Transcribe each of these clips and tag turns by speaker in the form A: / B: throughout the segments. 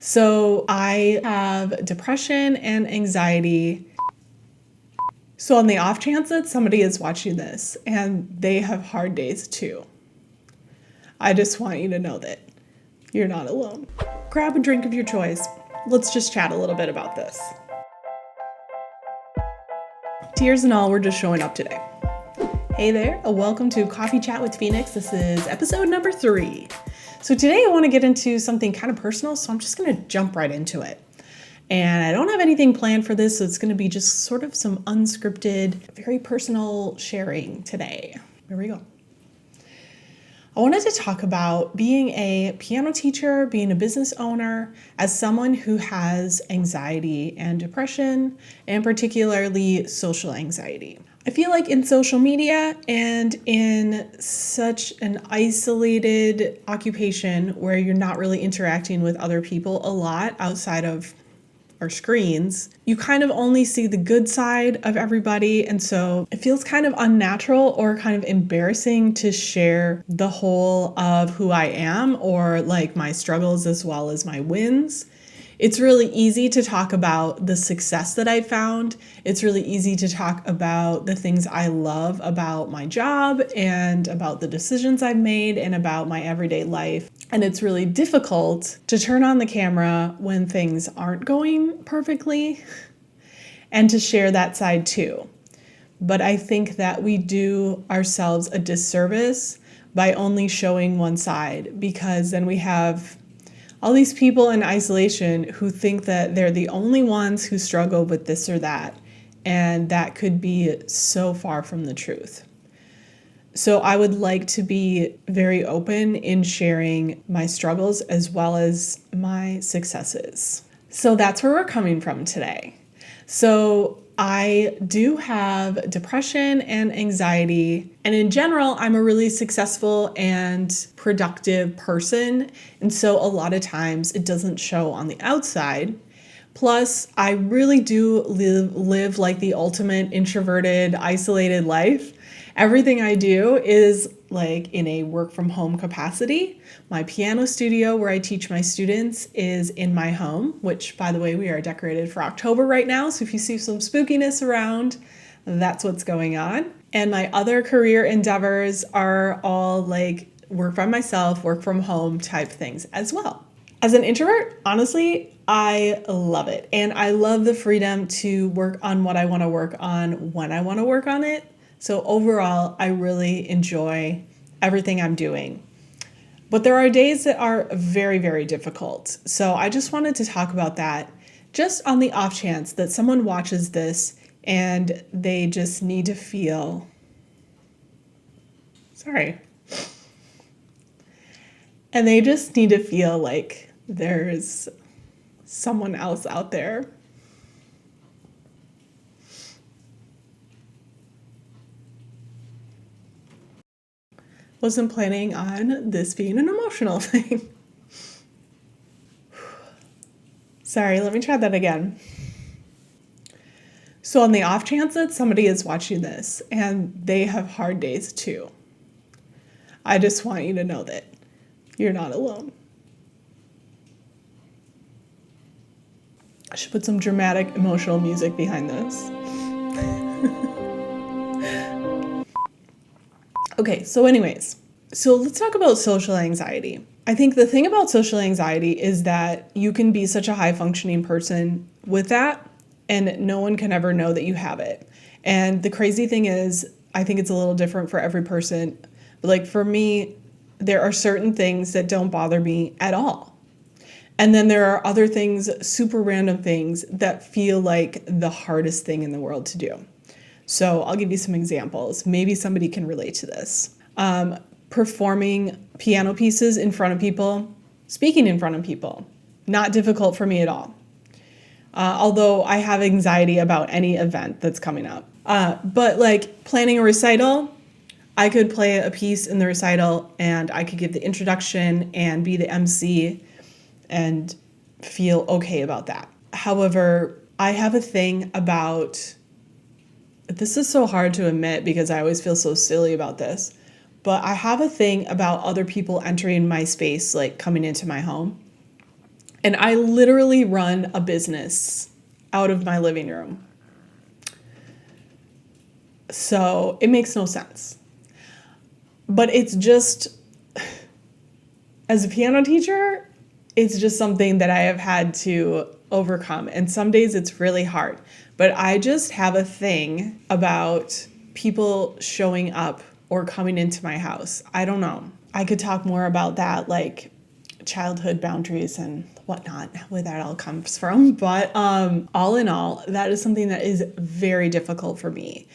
A: So I have depression and anxiety. So on the off chance that somebody is watching this and they have hard days too, I just want you to know that you're not alone. Grab a drink of your choice. Let's just chat a little bit about this. Tears and all, we're just showing up today. Hey there, welcome to Coffee Chat with Phoenix. This is episode number 3. So today I want to get into something kind of personal, so I'm just going to jump right into it. And I don't have anything planned for this, so it's going to be just sort of some unscripted, very personal sharing today. Here we go. I wanted to talk about being a piano teacher, being a business owner, as someone who has anxiety and depression, and particularly social anxiety. I feel like in social media and in such an isolated occupation where you're not really interacting with other people a lot outside of our screens, you kind of only see the good side of everybody. And so it feels kind of unnatural or kind of embarrassing to share the whole of who I am or like my struggles as well as my wins. It's really easy to talk about the success that I found. It's really easy to talk about the things I love about my job and about the decisions I've made and about my everyday life. And it's really difficult to turn on the camera when things aren't going perfectly and to share that side too. But I think that we do ourselves a disservice by only showing one side, because then we have all these people in isolation who think that they're the only ones who struggle with this or that. And that could be so far from the truth. So I would like to be very open in sharing my struggles as well as my successes. So that's where we're coming from today. So I do have depression and anxiety, and in general, I'm a really successful and productive person, and so a lot of times it doesn't show on the outside. Plus, I really do live like the ultimate introverted, isolated life. Everything I do is like in a work from home capacity. My piano studio where I teach my students is in my home, which by the way, we are decorated for October right now. So if you see some spookiness around, that's what's going on. And my other career endeavors are all like work by myself, work from home type things as well. As an introvert, honestly, I love it. And I love the freedom to work on what I want to work on when I want to work on it. So overall, I really enjoy everything I'm doing. But there are days that are very, very difficult. So I just wanted to talk about that just on the off chance that someone watches this and they just need to feel, and they just need to feel like there's someone else out there. Wasn't planning on this being an emotional thing. Sorry, let me try that again. So on the off chance that somebody is watching this and they have hard days too, I just want you to know that you're not alone. I should put some dramatic emotional music behind this. Okay, so anyways, so let's talk about social anxiety. I think the thing about social anxiety is that you can be such a high functioning person with that and no one can ever know that you have it. And the crazy thing is, I think it's a little different for every person. But like for me, there are certain things that don't bother me at all. And then there are other things, super random things that feel like the hardest thing in the world to do. So I'll give you some examples. Maybe somebody can relate to this. Performing piano pieces in front of people, speaking in front of people, not difficult for me at all. Although I have anxiety about any event that's coming up. But like planning a recital, I could play a piece in the recital and I could give the introduction and be the MC and feel okay about that. However, I have a thing about, this is so hard to admit because I always feel so silly about this, but I have a thing about other people entering my space, like coming into my home. And I literally run a business out of my living room. So it makes no sense. But it's just, as a piano teacher, it's just something that I have had to overcome. And some days it's really hard. But I just have a thing about people showing up or coming into my house. I don't know. I could talk more about that, like childhood boundaries and whatnot, where that all comes from. But all in all, that is something that is very difficult for me.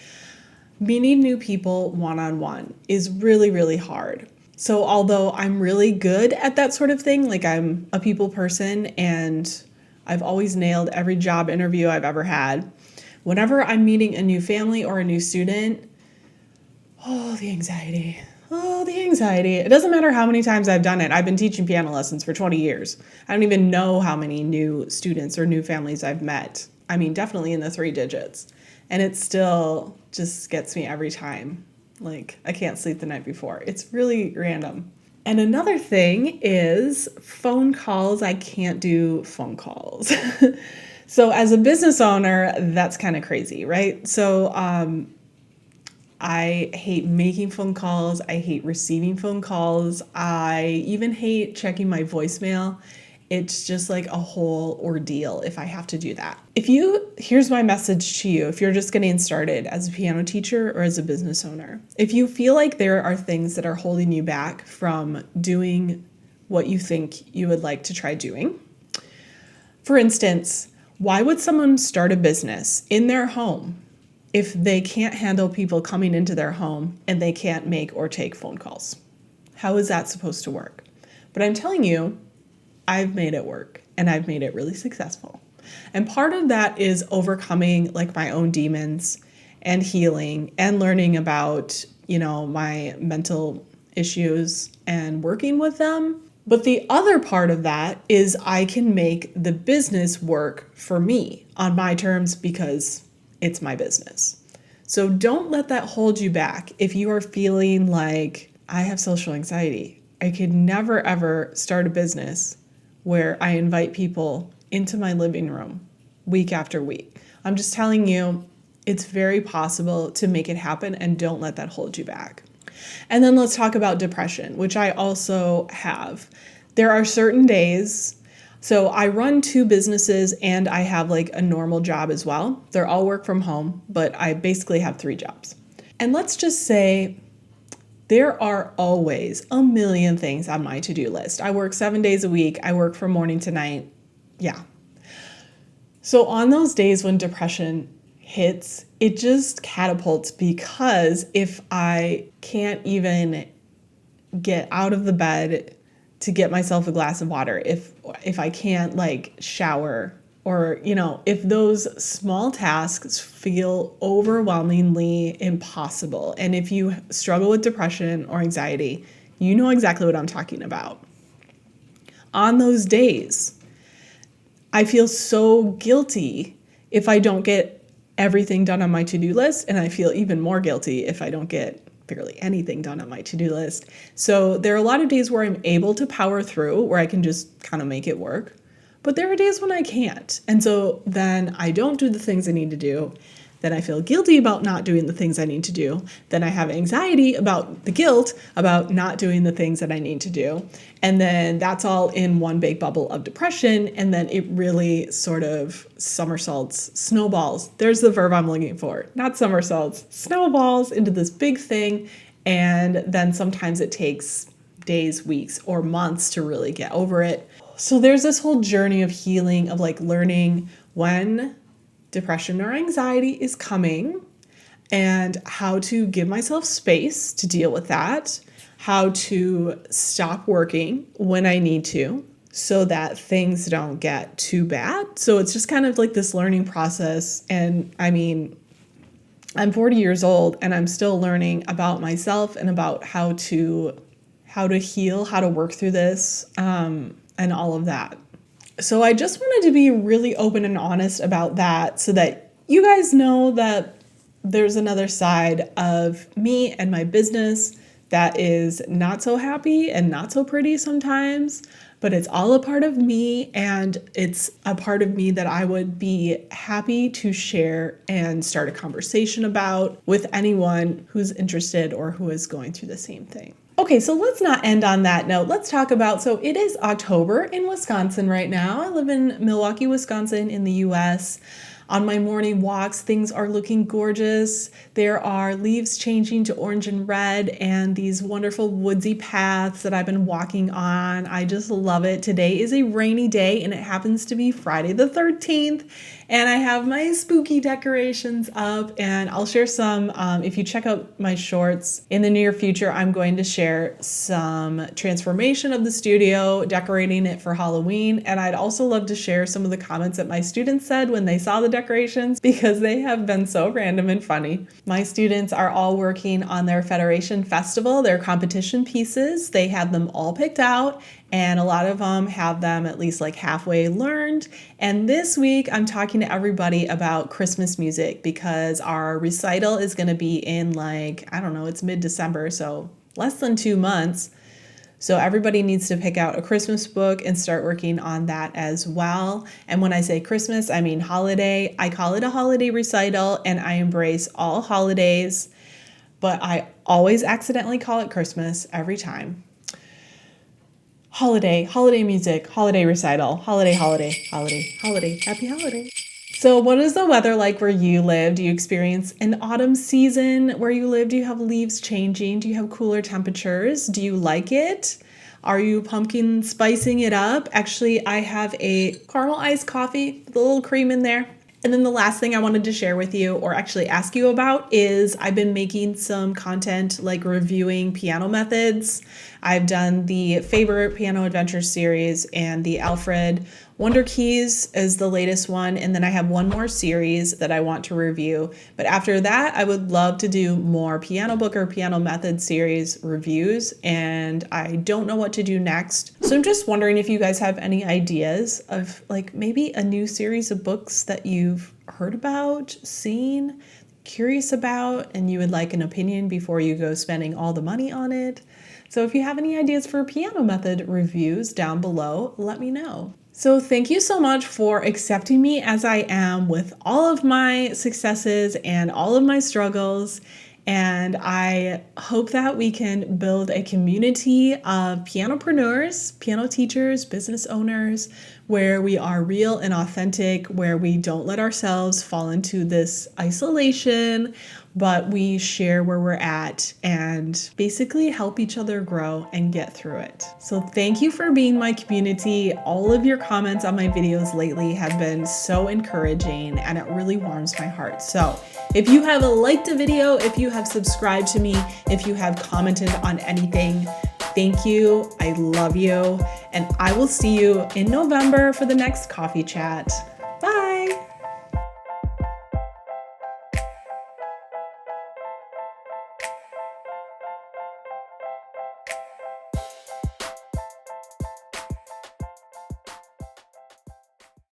A: Meeting new people one-on-one is really, really hard. So although I'm really good at that sort of thing, like I'm a people person and I've always nailed every job interview I've ever had, whenever I'm meeting a new family or a new student, the anxiety. Oh, the anxiety. It doesn't matter how many times I've done it. I've been teaching piano lessons for 20 years. I don't even know how many new students or new families I've met. I mean, definitely in the 3 digits. And it still just gets me every time. Like, I can't sleep the night before. It's really random. And another thing is phone calls. I can't do phone calls. So as a business owner, that's kind of crazy, right? So I hate making phone calls. I hate receiving phone calls. I even hate checking my voicemail. It's just like a whole ordeal if I have to do that. Here's my message to you, if you're just getting started as a piano teacher or as a business owner. If you feel like there are things that are holding you back from doing what you think you would like to try doing, for instance, why would someone start a business in their home if they can't handle people coming into their home and they can't make or take phone calls? How is that supposed to work? But I'm telling you, I've made it work and I've made it really successful. And part of that is overcoming like my own demons and healing and learning about, my mental issues and working with them. But the other part of that is I can make the business work for me on my terms because it's my business. So don't let that hold you back. If you are feeling like I have social anxiety, I could never ever start a business where I invite people into my living room week after week. I'm just telling you, it's very possible to make it happen, and don't let that hold you back. And then let's talk about depression, which I also have. There are certain days, so I run 2 businesses and I have like a normal job as well. They're all work from home, but I basically have 3 jobs. And let's just say there are always a million things on my to-do list. I work 7 days a week. I work from morning to night. Yeah. So on those days when depression hits, it just catapults, because if I can't even get out of the bed to get myself a glass of water, if I can't like shower, or, if those small tasks feel overwhelmingly impossible, and if you struggle with depression or anxiety, you know exactly what I'm talking about. On those days, I feel so guilty if I don't get everything done on my to-do list, and I feel even more guilty if I don't get barely anything done on my to-do list. So there are a lot of days where I'm able to power through, where I can just kind of make it work. But there are days when I can't. And so then I don't do the things I need to do. Then I feel guilty about not doing the things I need to do. Then I have anxiety about the guilt about not doing the things that I need to do. And then that's all in one big bubble of depression. And then it really sort of somersaults, snowballs. There's the verb I'm looking for. Not somersaults, snowballs into this big thing. And then sometimes it takes days, weeks, or months to really get over it. So there's this whole journey of healing, of like learning when depression or anxiety is coming and how to give myself space to deal with that, how to stop working when I need to so that things don't get too bad. So it's just kind of like this learning process. And I mean, I'm 40 years old and I'm still learning about myself and about how to heal, how to work through this, and all of that. So I just wanted to be really open and honest about that so that you guys know that there's another side of me and my business that is not so happy and not so pretty sometimes. but it's all a part of me, and it's a part of me that I would be happy to share and start a conversation about with anyone who's interested or who is going through the same thing. Okay, so let's not end on that note. Let's talk about, so it is October in Wisconsin right now. I live in Milwaukee, Wisconsin in the US. On my morning walks, things are looking gorgeous. There are leaves changing to orange and red and these wonderful woodsy paths that I've been walking on. I just love it. Today is a rainy day and it happens to be Friday the 13th. And I have my spooky decorations up, and I'll share some, if you check out my shorts in the near future, I'm going to share some transformation of the studio, decorating it for Halloween. And I'd also love to share some of the comments that my students said when they saw the decorations, because they have been so random and funny. My students are all working on their Federation Festival, their competition pieces. They have them all picked out, and a lot of them have them at least like halfway learned. And this week I'm talking to everybody about Christmas music, because our recital is going to be in like, I don't know, it's mid-December, so less than 2 months. So everybody needs to pick out a Christmas book and start working on that as well. And when I say Christmas, I mean holiday. I call it a holiday recital, and I embrace all holidays, but I always accidentally call it Christmas every time. Holiday music, holiday recital, holiday, happy holiday. So what is the weather like where you live? Do you experience an autumn season where you live? Do you have leaves changing? Do you have cooler temperatures? Do you like it? Are you pumpkin spicing it up? Actually, I have a caramel iced coffee with a little cream in there. And then the last thing I wanted to share with you, or actually ask you about, is I've been making some content like reviewing piano methods. I've done the Faber Piano Adventure series, and the Alfred Wonder Keys is the latest one. And then I have one more series that I want to review. But after that, I would love to do more piano book or piano method series reviews. And I don't know what to do next. So I'm just wondering if you guys have any ideas of like maybe a new series of books that you've heard about, seen, curious about, and you would like an opinion before you go spending all the money on it. So if you have any ideas for piano method reviews down below, let me know. So thank you so much for accepting me as I am, with all of my successes and all of my struggles. And I hope that we can build a community of pianopreneurs, piano teachers, business owners, where we are real and authentic, where we don't let ourselves fall into this isolation, but we share where we're at and basically help each other grow and get through it. So thank you for being my community. All of your comments on my videos lately have been so encouraging, and it really warms my heart. So if you have liked a video, if you have subscribed to me, if you have commented on anything, thank you. I love you. And I will see you in November for the next coffee chat.